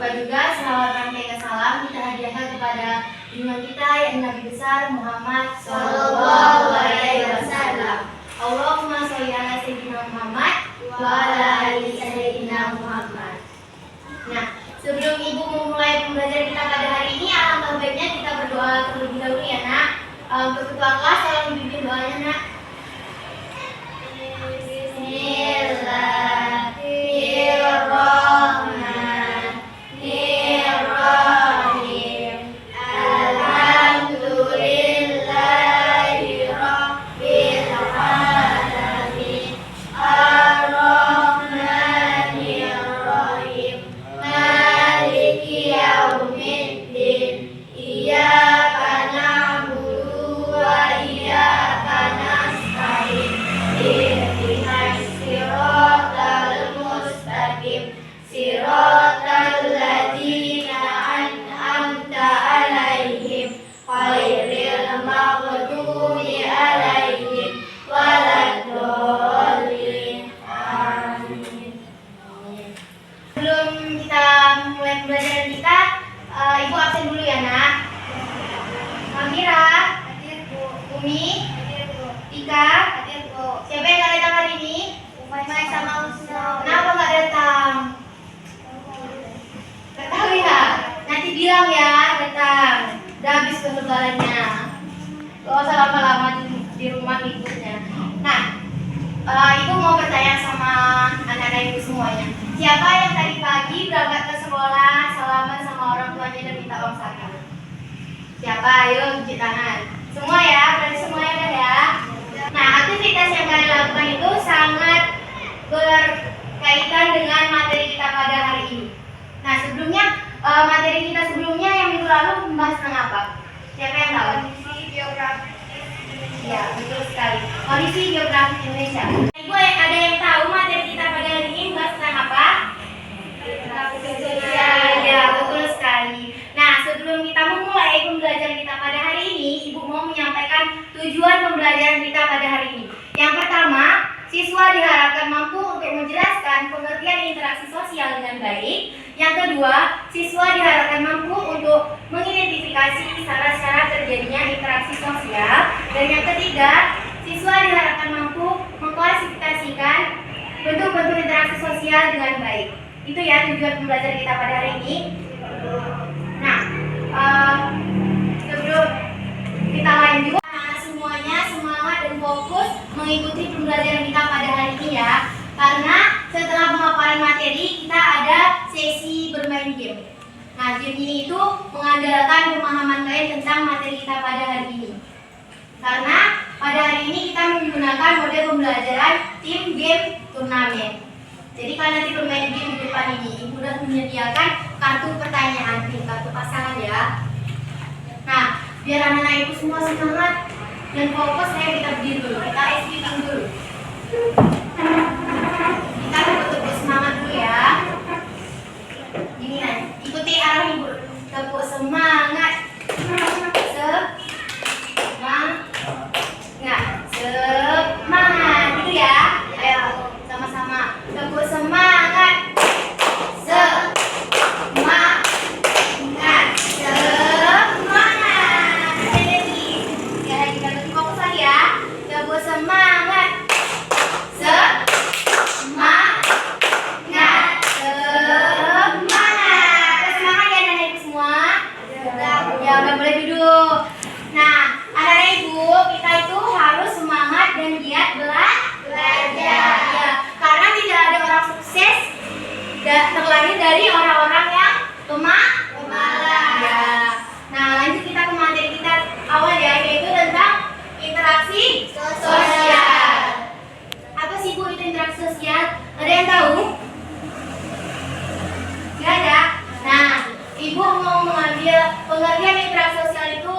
lupa juga selawat rangkaian salam kita hadiahkan kepada junjungan kita yang Nabi besar Muhammad Sallallahu Alaihi Wasallam. Allahumma sholli ala sayyidina Muhammad wa ala ali sayyidina Muhammad. Nah, sebelum ibu memulai pembelajaran kita pada hari ini, alangkah baiknya kita berdoa terlebih dahulu ya nak. Untuk ketua kelas tolong dipimpin doanya nak. Bismillahirrahmanirrahim. Alhamdulillahirabbil alamin. Arrahmanirrahim. Maliki yaumiddin. Iyyaka na'budu wa iyyaka nasta'in. Ihdinas siratal mustaqim. Siratal ladzina an'amta 'alaihim ghairil maghdubi 'alaihim waladdallin. Amin. Sebelum kita mulai pembelajaran kita, ibu absen dulu ya nak. Amira, hadir bu. Umi, hadir bu. Tika, hadir bu. Siapa yang nggak datang hari ini? Umay sama Usno. Kenapa nggak datang? Nggak tahu ya. Nanti bilang ya datang. Udah habis ketebalannya. Gak usah lama-lama di rumah ngikutnya. Nah, ibu mau bertanya sama anak-anak ibu semuanya. Siapa yang tadi pagi berangkat ke sekolah, salaman sama orang tuanya dan minta uang saku? Siapa? Ayo cuci tangan. Semua ya, berarti semuanya kan ya. Nah, aktivitas yang kalian lakukan itu sangat berkaitan dengan materi kita pada hari ini. Nah, sebelumnya materi kita sebelumnya yang minggu lalu membahas tentang apa? Siapa yang tahu? Kondisi geografi Indonesia. Ya, betul sekali. Kondisi geografi Indonesia. Ibu ada yang tahu materi kita pada hari ini membahas tentang apa? Geografi sosial. Ya, betul sekali. Nah, sebelum kita memulai pembelajaran kita pada hari ini, Ibu mau menyampaikan tujuan pembelajaran kita pada hari ini. Yang pertama, siswa diharapkan mampu untuk menjelaskan pengertian interaksi sosial dengan baik. Yang kedua, siswa diharapkan mampu untuk mengidentifikasi syarat-syarat terjadinya interaksi sosial. Dan yang ketiga, siswa diharapkan mampu mengklasifikasikan bentuk-bentuk interaksi sosial dengan baik. Itu ya tujuan pembelajaran kita pada hari ini. Nah, sebelum kita lanjut, semuanya semangat dan fokus mengikuti pembelajaran kita pada hari ini ya. Karena setelah pemaparan materi, kita ada sesi bermain game. Nah, game ini itu mengandalkan pemahaman kalian tentang materi kita pada hari ini. Karena pada hari ini kita menggunakan model pembelajaran tim game turnamen. Jadi kalian nanti bermain game di depan ini. Ibu sudah menyediakan kartu pertanyaan, kartu pasangan ya. Nah, biar anak-anak ibu semua semangat dan fokus, kita berdiri dulu. Kita ice skating dulu. Kita tepuk semangat dulu ya. Gini nih, ikuti arah ibu. Tepuk semangat. Semangat. Gitu ya. Ayo sama-sama. Tepuk semangat. Semangat. Fokus lagi ya. Tepuk semangat. Semangat. Semangat ya anak-anak ibu semua. Ya udah boleh duduk. Nah, anak-anak ibu, kita itu harus semangat dan giat belajar. Ya, karena tidak ada orang sukses terlahir dari orang-orang yang pemalas. Ya. Nah, lanjut kita ke materi kita awal ya, yaitu tentang interaksi sosial. Apa sih Bu itu interaksi sosial? Ada yang tahu? Tidak ada? Nah, Ibu mau mengambil pengertian interaksi sosial itu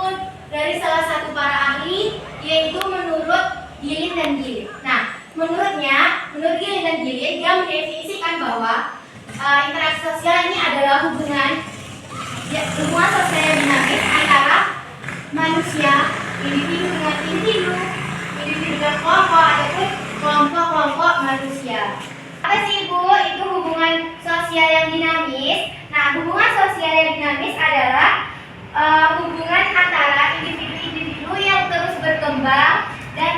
dari salah satu para ahli, yaitu menurut Gilin dan Gilin. Nah, menurut Gilin dan Gilin, dia mendefinisikan bahwa interaksi sosial ini adalah hubungan sosial yang dinamis antara manusia, individu dengan individu dengan kelompok ataupun kelompok-kelompok manusia. Apa sih Bu? Itu hubungan sosial yang dinamis. Nah, hubungan sosial yang dinamis adalah hubungan antara individu-individu yang terus berkembang dan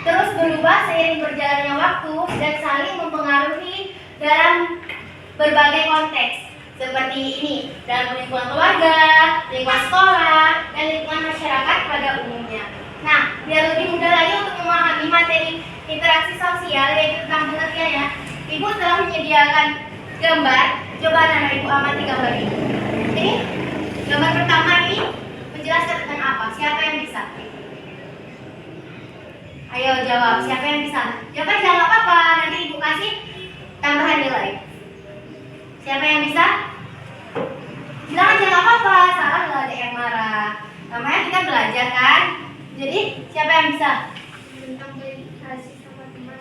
terus berubah seiring berjalannya waktu dan saling mempengaruhi dalam berbagai konteks seperti ini dalam lingkungan keluarga, lingkungan sekolah, dan lingkungan masyarakat pada umumnya. Nah, biar lebih mudah lagi untuk memahami materi interaksi sosial yaitu tentang pengertiannya, Ibu telah menyediakan gambar. Coba anak Ibu amati gambar ini. Ini gambar pertama ini menjelaskan tentang apa? Siapa yang bisa? Ayo jawab, siapa yang bisa? Jawab jangan apa-apa, nanti Ibu kasih tambahan nilai. Siapa yang bisa? Bilang aja nggak apa-apa, salah nggak ada yang marah. Namanya kita belajar kan? Jadi siapa yang bisa? Tentang komunikasi sama teman.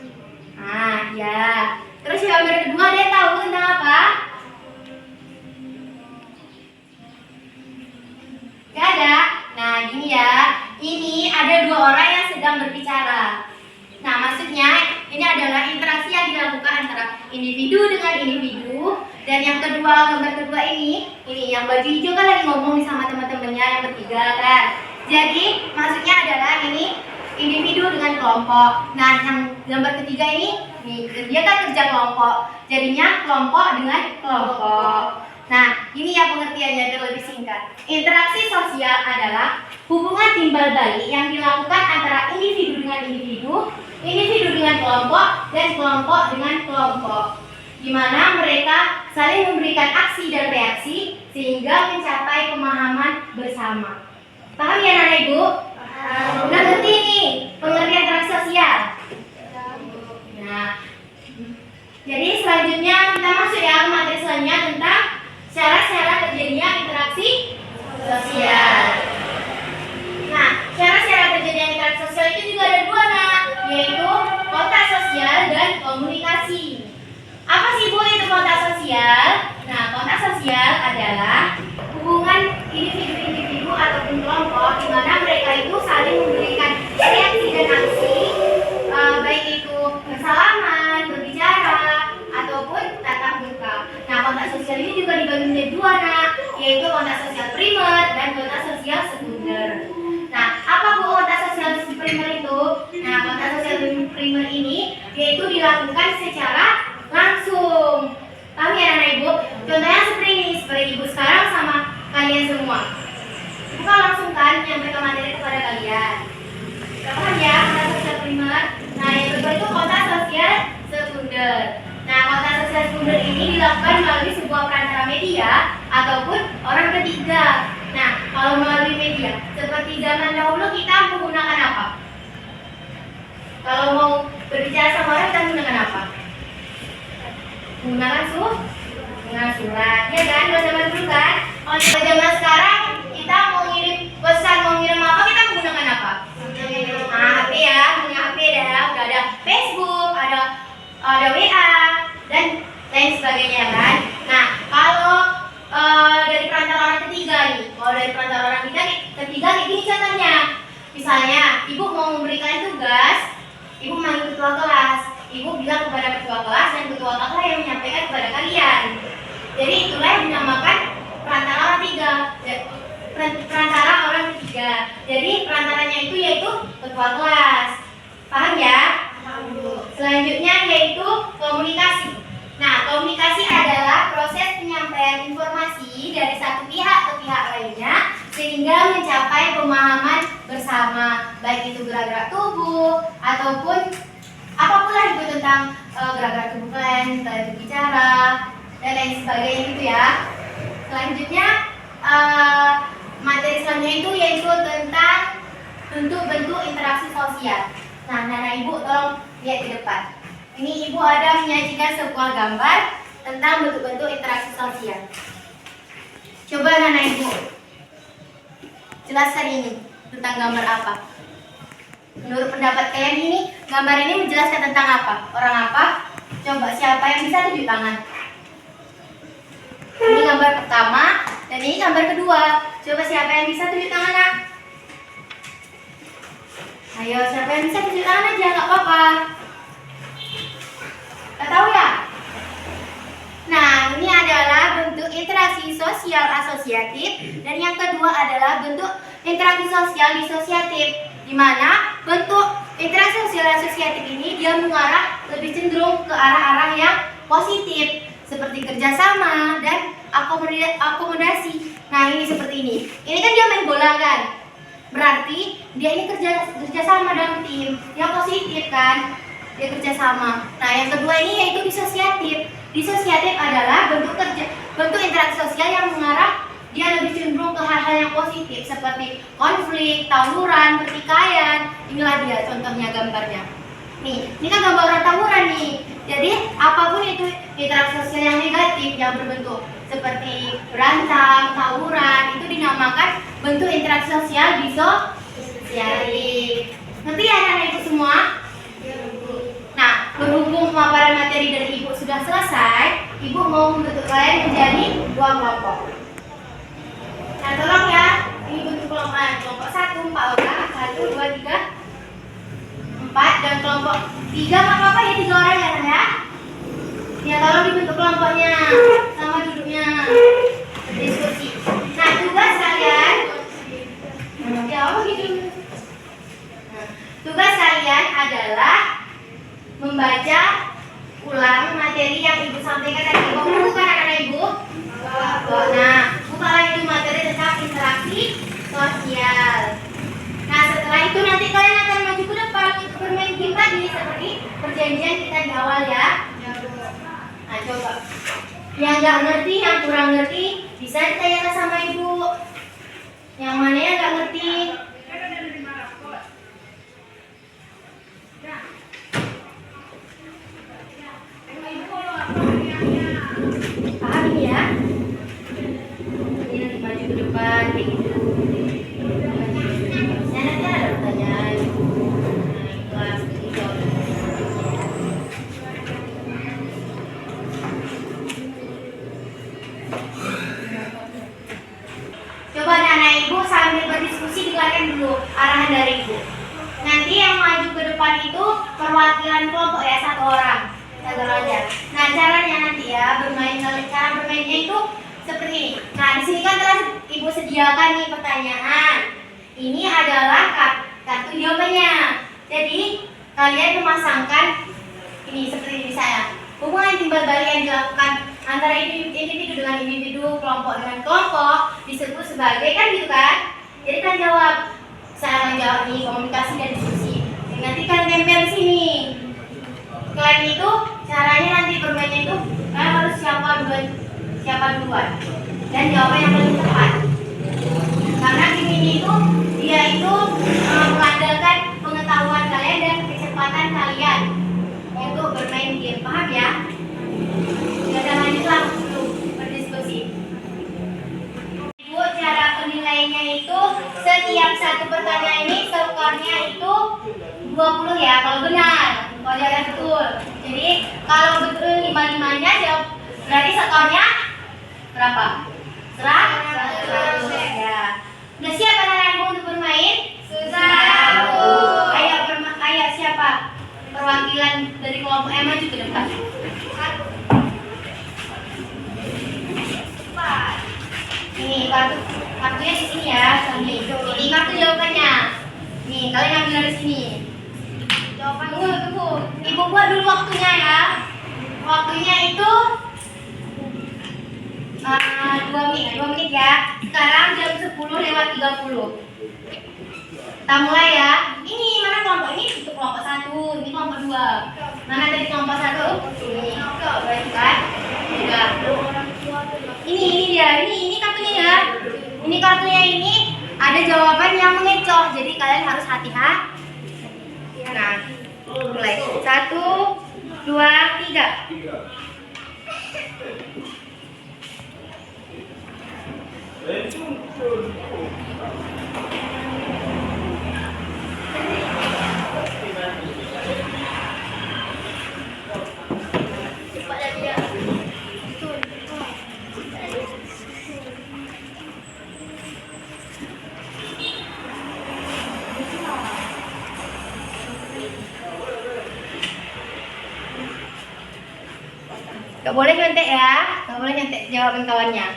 Ah ya. Terus yang kedua dia tahu tentang apa? Gak ada. Nah gini ya, ini ada dua orang yang sedang berbicara. Nah maksudnya ini adalah interaksi yang dilakukan antara individu dengan individu. Dan yang kedua, gambar kedua ini yang baju hijau kan lagi ngomong nih sama teman-temannya yang bertiga kan. Jadi maksudnya adalah ini individu dengan kelompok. Nah yang gambar ketiga ini dia kan kerja kelompok. Jadinya kelompok dengan kelompok. Nah ini ya pengertiannya biar lebih singkat. Interaksi sosial adalah hubungan timbal balik yang dilakukan antara individu dengan individu, individu dengan kelompok, dan kelompok dengan kelompok, di mana mereka saling memberikan aksi dan reaksi sehingga mencapai pemahaman bersama. Paham ya anak Ibu? Paham. Udah ngerti nih pengertian interaksi sosial? Nah, jadi selanjutnya kita masuk ya ke materi selanjutnya tentang cara-cara terjadinya interaksi sosial. Nah, cara-cara terjadinya interaksi sosial itu juga ada dua nak, yaitu kontak sosial dan komunikasi. Apa sih Bu itu kontak sosial? Nah, kontak sosial adalah hubungan individu-individu ataupun kelompok di mana mereka itu saling memberikan reaksi dan aksi, baik itu bersalaman, berbicara, ataupun tatap muka. Nah, kontak sosial ini juga dibagi menjadi dua nak, yaitu kontak sosial primer dan kontak sosial sekunder. Nah, apa Bu kontak sosial primer itu? Nah, kontak sosial primer ini yaitu dilakukan secara langsung. Paham ya anak Ibu? Contohnya seperti ini, seperti Ibu sekarang sama kalian semua. Ibu kan langsung kan menyampaikan materi kepada kalian. Paham ya kontak sosial primer? Nah yang kedua itu kontak sosial sekunder. Nah kontak sosial sekunder ini dilakukan melalui sebuah perantara media ataupun orang ketiga. Nah kalau melalui media, seperti zaman dahulu kita menggunakan apa? Kalau mau berbicara sama orang kita menggunakan apa? Menggunakan surat, ya kan? Kalau zaman dulu kan? Kalau zaman sekarang kita mau ngirim pesan, mau ngirim apa kita menggunakan apa? Nah, HP ya, punya HP dah, udah ada Facebook, ada WA dan lain sebagainya kan? Nah, kalau dari perantara orang ketiga nih, kalau dari perantara orang ketiga kayak gini contohnya, misalnya Ibu mau memberikan tugas, Ibu manggil ketua kelas. Ibu bilang kepada ketua kelas dan ketua kelas yang menyampaikan kepada kalian. Jadi itulah yang dinamakan perantara orang ketiga. Perantara orang ketiga. Jadi perantaranya itu yaitu ketua kelas. Paham ya? Selanjutnya yaitu komunikasi. Nah, komunikasi adalah proses penyampaian informasi dari satu pihak ke pihak lainnya sehingga mencapai pemahaman bersama, baik itu gerak-gerak tubuh ataupun apapun lah itu tentang gerak-gerak tubuh kalian, berbicara dan lain sebagainya gitu ya. Selanjutnya materi selanjutnya itu yaitu tentang bentuk-bentuk interaksi sosial. Nah, Nana Ibu tolong lihat di depan. Ini Ibu ada menyajikan sebuah gambar tentang bentuk-bentuk interaksi sosial. Coba Nana Ibu jelaskan ini tentang gambar apa? Menurut pendapat kalian ini, gambar ini menjelaskan tentang apa? Orang apa? Coba siapa yang bisa tunjuk tangan? Ini gambar pertama dan ini gambar kedua. Coba siapa yang bisa tunjuk tangan nak? Ayo siapa yang bisa tunjuk tangan aja, nggak apa-apa. Gak tahu ya? Nah ini adalah bentuk interaksi asosiatif, dan yang kedua adalah bentuk interaksi sosial disosiatif, di mana bentuk interaksi sosial asosiatif ini dia mengarah lebih cenderung ke arah-arah yang positif seperti kerjasama dan akomodasi. Nah ini seperti ini. Ini kan dia main bola kan, berarti dia ini kerjasama dalam tim yang positif kan, dia kerjasama. Nah yang kedua ini yaitu disosiatif. Disosiatif adalah bentuk interaksi sosial yang mengarah dia lebih cenderung ke hal-hal yang positif seperti konflik, tawuran, pertikaian. Inilah dia contohnya gambarnya. Nih, ini kan gambar orang tawuran nih. Jadi apapun itu interaksi sosial yang negatif yang berbentuk seperti berantem, tawuran, itu dinamakan bentuk interaksi sosial disosiatif. Ngerti ya anak-anak itu semua? Nah, berhubung pemaparan materi dari Ibu sudah selesai, Ibu mau membentuk kalian menjadi 2 kelompok. Nah, tolong ya, ini bentuk kelompok 1, 4 orang, 1, 2, 3, 4, dan kelompok 3 nggak apa-apa ya, 3 orang ya kan ya? Ya, tolong dibentuk kelompoknya, sama duduknya, berdiskusi. Nah, tugas kalian, ya apa gitu? Nah, tugas kalian adalah membaca ulang materi yang Ibu sampaikan tadi. Bawa buku kan anak-anak Ibu? Nah, bukalah itu materi tentang interaksi sosial. Nah, setelah itu nanti kalian akan maju ke depan untuk bermain game tadi seperti perjanjian kita di awal ya. Nah, coba. Yang nggak ngerti, yang kurang ngerti, bisa ditanyakan sama Ibu. Yang mana yang nggak ngerti? Paham ini ya? Ini nanti maju ke depan kayak gitu. Ya nanti ada pertanyaan. Nah, kelas ini coba anak Ibu sambil berdiskusi dengarkan dulu arahan dari Ibu. Nanti yang maju ke depan itu perwakilan kelompok ya, 1 orang. Satu aja. Nah, caranya nanti ya cara bermainnya itu seperti ini. Nah, di sini kan telah Ibu sediakan nih pertanyaan. Ini adalah kartu jawabannya. Jadi, kalian memasangkan ini seperti ini saya. Hubungan timbal balik yang dilakukan antara individu dengan individu, kelompok dengan kelompok disebut sebagai kan gitu kan? Jadi kan jawab. Saya akan jawab nih komunikasi dan diskusi. Nanti kalian tempel di sini. Selain itu, caranya nanti bermainnya itu kalian harus siapa duluan dan jawaban yang paling tepat. Karena game ini itu dia itu mengandalkan pengetahuan kalian dan kecepatan kalian untuk bermain game. Paham ya? Kita lanjutlah dulu berdiskusi. Ibu, cara penilaiannya itu setiap satu pertanyaan ini skornya itu 20 ya kalau benar. Kalau jawabannya betul. Jadi kalau betul 5-5-nya jawab, berarti skornya berapa? 100 ya. Udah siap anak-anakku untuk bermain? Sudah. Ayo siapa? Perwakilan dari kelompok M maju ke depan. Ini kartunya di sini ya. Ini kartu jawabannya. Nih, kalian ambil dari sini. Tunggu. Ibu buat dulu waktunya ya. Waktunya itu 2 menit ya. Sekarang jam 10:30. Kita mulai ya. Ini mana kelompok ini? Itu kelompok 1, ini kelompok 2. Mana tadi kelompok 1? Ini. Berarti kan? Sudah. Ini dia. Ini kartunya ya. Ini kartunya ini ada jawaban yang mengecoh. Jadi kalian harus hati-hati. Nah, mulai 1, 2, 3. Gak boleh nyontek ya, gak boleh nyontek jawaban kawannya.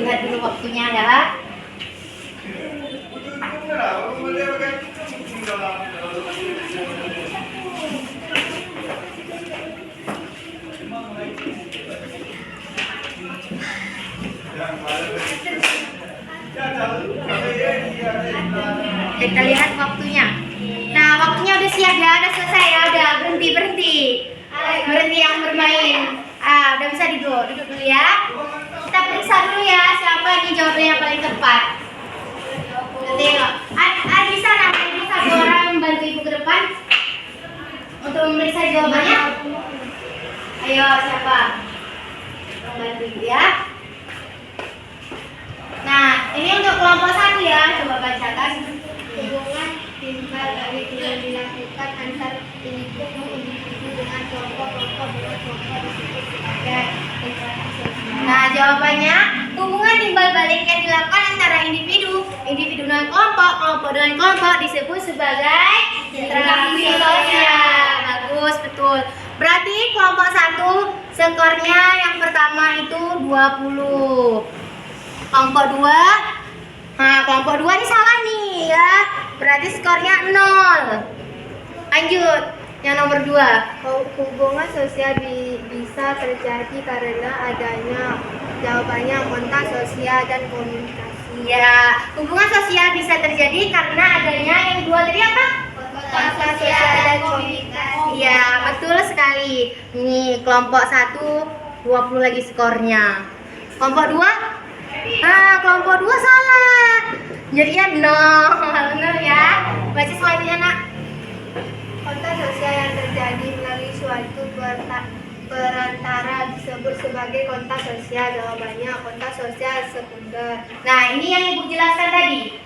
Lihat dulu waktunya ya. Kita lihat waktunya. Nah, waktunya udah siap ya, udah selesai ya, udah berhenti. Berhenti yang bermain. Udah bisa duduk dulu ya. Kita periksa dulu ya siapa ini jawabannya yang paling tepat. Tengok. Bisa namanya bisa dua orang membantu ibu ke depan untuk memeriksa jawabannya. Ayo siapa? Membantu ibu ya. Nah, ini untuk kelompok 1 ya. Coba bacakan. Hubungan timbal balik yang dilakukan antar individu dengan kelompok-kelompok dengan kelompok disebut sebagai interaksi sosial. Nah, jawabannya hubungan timbal balik yang dilakukan antara individu dengan kelompok, kelompok dengan kelompok disebut sebagai interaksi sosial. Bagus, betul. Berarti kelompok 1 skornya yang pertama itu 20. Kelompok 2, nah kelompok 2 ini salah nih ya. Berarti skornya 0. Lanjut, yang nomor 2. Hubungan sosial bisa terjadi karena adanya jawabannya kontak sosial dan komunikasi. Ya, hubungan sosial bisa terjadi karena adanya yang dua tadi apa? Kontak sosial dan komunikasi. Iya, betul sekali. Nih, kelompok 1 20 lagi skornya. Kelompok 2? Kelompok 2 salah. Jadinya 0 ya. Baca selanjutnya, Nak. Kontak sosial yang terjadi melalui suatu perantara disebut sebagai kontak sosial. Jawabannya kontak sosial sekunder. Nah, ini yang Ibu jelaskan tadi.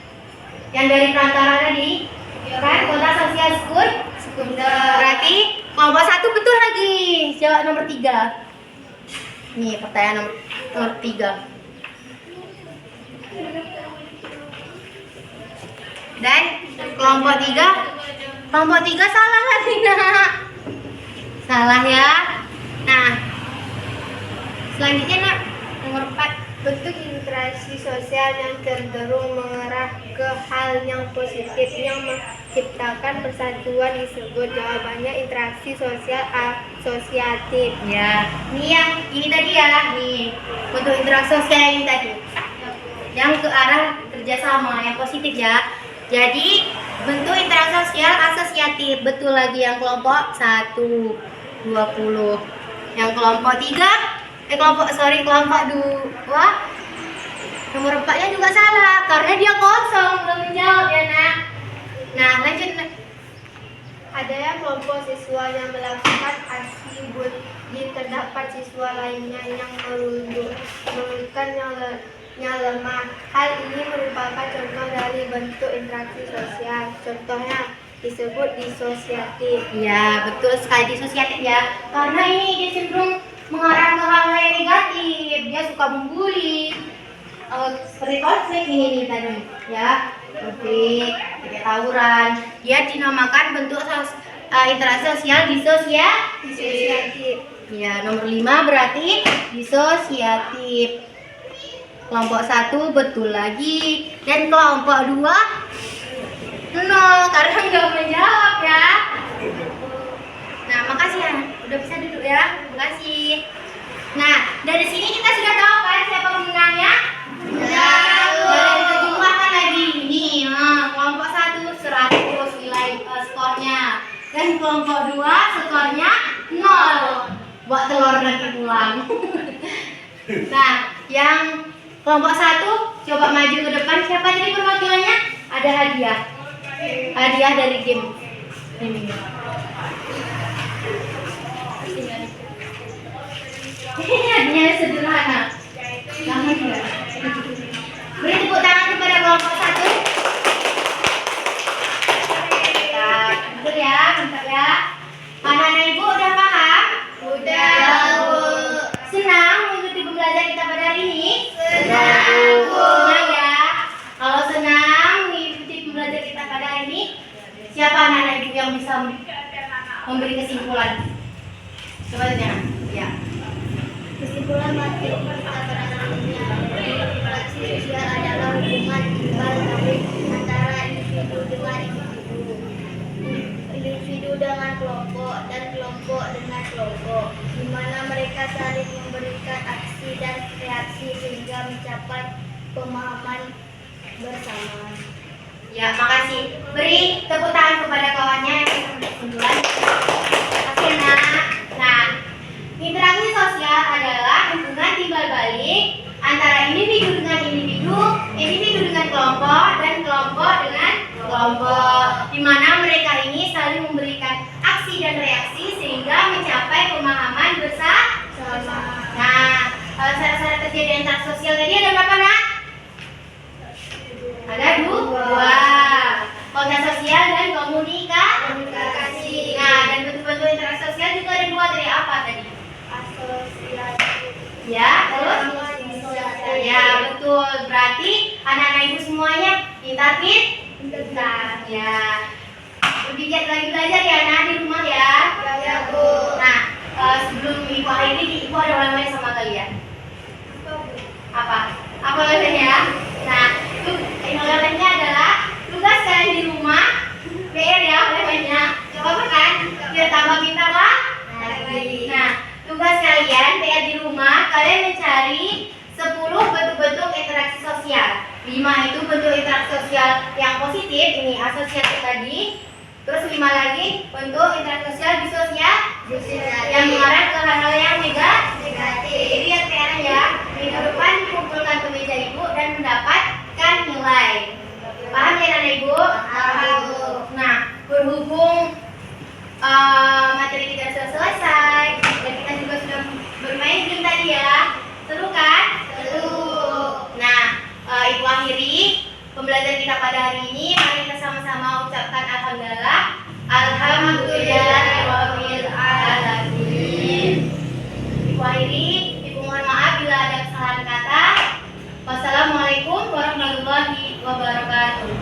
Yang dari perantara tadi, kan kontak sosial sekunder. Berarti kelompok 1 betul lagi. Jawab nomor 3. Nih, pertanyaan nomor 3. Dan kelompok 3 salah lagi, Nak. Salah ya. Nah, selanjutnya, Nak, nomor 4. Bentuk interaksi sosial yang cenderung mengarah ke hal yang positif yang menciptakan persatuan disebut jawabannya interaksi sosial asosiatif. Ya, ini tadi ya, nih bentuk interaksi sosial ini tadi, yang ke arah kerjasama yang positif ya. Jadi bentuk interaksi sosial asosiatif betul lagi yang kelompok 1 20. Yang kelompok 3 kelompok 2 nomor 4-nya juga salah karena dia kosong belum menjawab ya, Nak. Nah, lanjut, Nak. Adanya kelompok siswa yang melakukan aksi bullying, terdapat siswa lainnya yang menunjukkan yang lemah. Hal ini merupakan contoh dari bentuk interaksi sosial. Contohnya disebut disosiatif. Ya, betul sekali disosiatif ya. Karena ini dia cenderung mengarah ke hal yang negatif. Dia suka membuli. Seperti konflik ini tadi ya. Konflik, kayak tawuran. Dia dinamakan bentuk interaksi sosial disosiatif. Ya, nomor 5 berarti disosiatif. Kelompok 1 betul lagi. Dan kelompok 2 nol karena nggak menjawab ya. Nah, makasih ya. Udah bisa duduk ya. Makasih. Nah, dari sini kita sudah tahu kan siapa pemenangnya? Boleh kita jumlahkan lagi. Nih, kelompok 1 100 nilai skornya. Dan kelompok kelompok 2 skornya 0. Buat telur nanti pulang. Nah, yang kelompok 1 coba maju ke depan. Siapa jadi perwakilannya? Ada hadiah. Hadiah dari game ini. Hadiahnya sederhana. Jangan ya. Beri tepuk tangan kepada kelompok 1. Nah, betul ya, mantap ya. Anak-anak ibu udah paham? Udah, Bu. Senang mengikuti pembelajaran kita pada hari ini? Senang, Bu. Senang ya. Kalau senang mengikuti pembelajaran kita pada hari ini, siapa anak-anak ibu yang bisa memberi kesimpulan? Coba tanya. Ya. Kesimpulan materi kita pada hari ini interaksi sosial adalah hubungan timbal balik antara individu dengan individu, individu dengan kelompok dan kelompok dengan kelompok, di mana mereka saling memberikan aksi dan reaksi sehingga mencapai pemahaman bersama. Ya, makasih. Beri tepuk tangan kepada kawannya yang bisa berkesimpulan. Makasih, Nak. Nah, interaksi sosial adalah hubungan timbal balik antara individu dengan individu, individu dengan kelompok, dan kelompok dengan kelompok, di mana mereka ini saling memberikan aksi dan reaksi sehingga mencapai pemahaman bersama. Nah, syarat-syarat kejadian interaksi sosial tadi ada berapa, Nak? Ada dua. Kontak sosial dan komunikasi. Nah, dan bentuk-bentuk interaksi sosial juga ada dua. Dari apa tadi? Asosiasi. Ya, terus? Ya, betul. Berarti anak-anak ibu semuanya pintar. Ya. Lebih giat lagi belajar ya, Nak, di rumah ya. Ya, Bu. Nah, sebelum ibu akhiri, ibu ada oleh-oleh sama kalian. Apa? Apa oleh-olehnya? Nah, oleh-olehnya adalah tugas kalian di rumah. PR ya oleh-olehnya. Coba apa kan? Biar tambah pintar lah. Nah, tugas kalian PR di rumah, kalian mencari 10 bentuk-bentuk interaksi sosial. 5 itu bentuk interaksi sosial yang positif, ini asosiatif tadi. Terus 5 lagi bentuk interaksi sosial disosial yang mengarah ke hal-hal yang negatif. Itu yang PR ya. Minggu depan kumpulkan ke meja ibu dan mendapatkan nilai. Paham ya anak ibu? Paham. Nah, berhubung materi kita sudah selesai dan kita juga sudah bermain game tadi ya. Seru kan? Seru. Nah, ibu akhiri pembelajaran kita pada hari ini. Mari kita sama-sama ucapkan alhamdulillah. Alhamdulillahirabbil alamin. Ibu akhiri, ibu mohon maaf bila ada kesalahan kata. Wassalamualaikum warahmatullahi wabarakatuh.